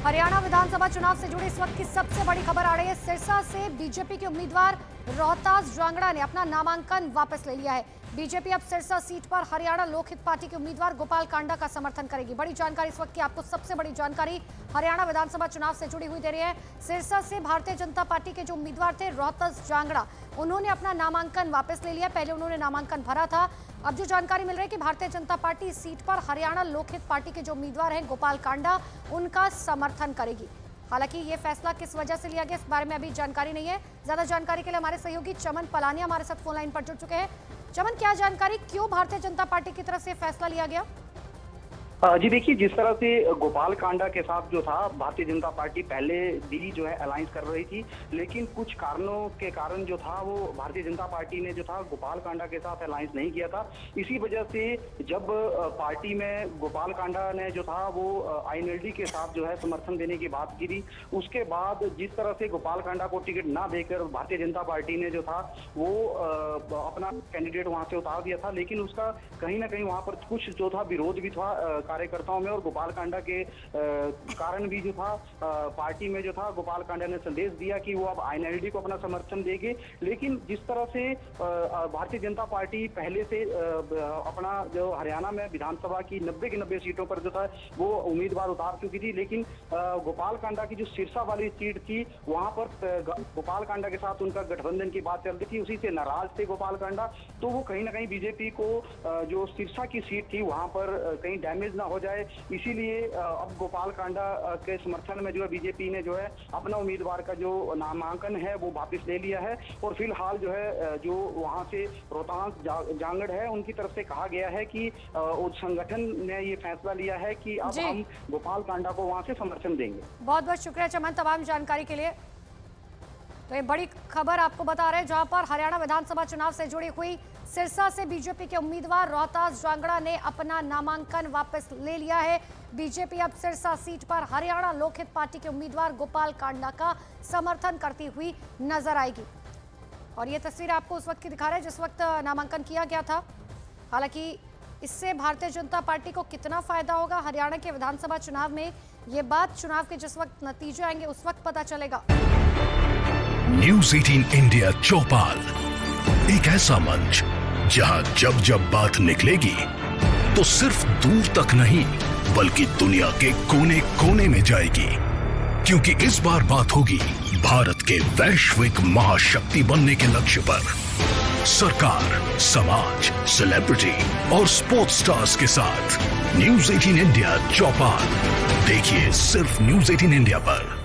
हरियाणा विधानसभा चुनाव से जुड़ी इस वक्त की सबसे बड़ी खबर आ रही है। सिरसा से बीजेपी के उम्मीदवार रोहतास जांगड़ा ने अपना नामांकन वापस ले लिया है। बीजेपी अब सिरसा सीट पर हरियाणा लोकहित पार्टी के उम्मीदवार गोपाल कांडा का समर्थन करेगी। बड़ी जानकारी इस वक्त की, आपको सबसे बड़ी जानकारी हरियाणा विधानसभा चुनाव से जुड़ी हुई दे रही है। सिरसा से भारतीय जनता पार्टी के जो उम्मीदवार थे रोहतास जांगड़ा, उन्होंने अपना नामांकन वापस ले लिया। पहले उन्होंने नामांकन भरा था। अब जो जानकारी मिल रही है कि भारतीय जनता पार्टी इस सीट पर हरियाणा लोकहित पार्टी के जो उम्मीदवार हैं गोपाल कांडा, उनका समर्थन करेगी। हालांकि ये फैसला किस वजह से लिया गया, इस बारे में अभी जानकारी नहीं है। ज्यादा जानकारी के लिए हमारे सहयोगी चमन पलानिया हमारे साथ फोन लाइन पर जुड़ चुके हैं। चमन, क्या जानकारी, क्यों भारतीय जनता पार्टी की तरफ से फैसला लिया गया? जी देखिए, जिस तरह से गोपाल कांडा के साथ जो था भारतीय जनता पार्टी पहले भी जो है अलायंस कर रही थी, लेकिन कुछ कारणों के कारण जो था वो भारतीय जनता पार्टी ने जो था गोपाल कांडा के साथ अलायंस नहीं किया था। इसी वजह से जब पार्टी में गोपाल कांडा ने जो था वो आईएनएलडी के साथ जो है समर्थन देने की बात की थी, उसके बाद जिस तरह से गोपाल कांडा को टिकट ना देकर भारतीय जनता पार्टी ने जो था वो अपना कैंडिडेट वहां से उतार दिया था, लेकिन उसका कहीं ना कहीं वहां पर कुछ जो था विरोध भी था कार्यकर्ताओं में, और गोपाल कांडा के कारण भी जो था पार्टी में जो था गोपाल कांडा ने संदेश दिया कि वो अब आईएनएलडी को अपना समर्थन देंगे। लेकिन जिस तरह से भारतीय जनता पार्टी पहले से अपना जो हरियाणा में विधानसभा की 90 की 90 सीटों पर जो था वो उम्मीदवार उतार चुकी थी, लेकिन गोपाल कांडा की जो सिरसा वाली सीट थी वहां पर गोपाल कांडा के साथ उनका गठबंधन की बात चल रही थी, उसी से नाराज थे गोपाल कांडा। तो वो कहीं ना कहीं बीजेपी को जो सिरसा की सीट थी वहां पर कहीं डैमेज ना हो जाए, इसीलिए अब गोपाल कांडा के समर्थन में जो है बीजेपी ने जो है अपना उम्मीदवार का जो नामांकन है वो वापस ले लिया है। और फिलहाल जो है जो वहां से रोहतास जांगड़ है उनकी तरफ से कहा गया है कि उस संगठन ने ये फैसला लिया है कि अब हम गोपाल कांडा को वहां से समर्थन देंगे। बहुत बहुत शुक्रिया चमन तमाम जानकारी के लिए। तो ये बड़ी खबर आपको बता रहे हैं, जहां पर हरियाणा विधानसभा चुनाव से जुड़ी हुई सिरसा से बीजेपी के उम्मीदवार रोहतास जांगड़ा ने अपना नामांकन वापस ले लिया है। बीजेपी अब सिरसा सीट पर हरियाणा लोकहित पार्टी के उम्मीदवार गोपाल कांडा का समर्थन करती हुई नजर आएगी। और ये तस्वीर आपको उस वक्त की दिखा रहा है जिस वक्त नामांकन किया गया था। हालांकि इससे भारतीय जनता पार्टी को कितना फायदा होगा हरियाणा के विधानसभा चुनाव में, ये बात चुनाव के जिस वक्त नतीजे आएंगे उस वक्त पता चलेगा। न्यूज़ 18 इंडिया चौपाल, एक ऐसा मंच जहां जब जब बात निकलेगी तो सिर्फ दूर तक नहीं बल्कि दुनिया के कोने कोने में जाएगी, क्योंकि इस बार बात होगी भारत के वैश्विक महाशक्ति बनने के लक्ष्य पर। सरकार, समाज, सेलिब्रिटी और स्पोर्ट्स स्टार्स के साथ न्यूज़ 18 इंडिया चौपाल देखिए सिर्फ न्यूज़ 18 इंडिया पर।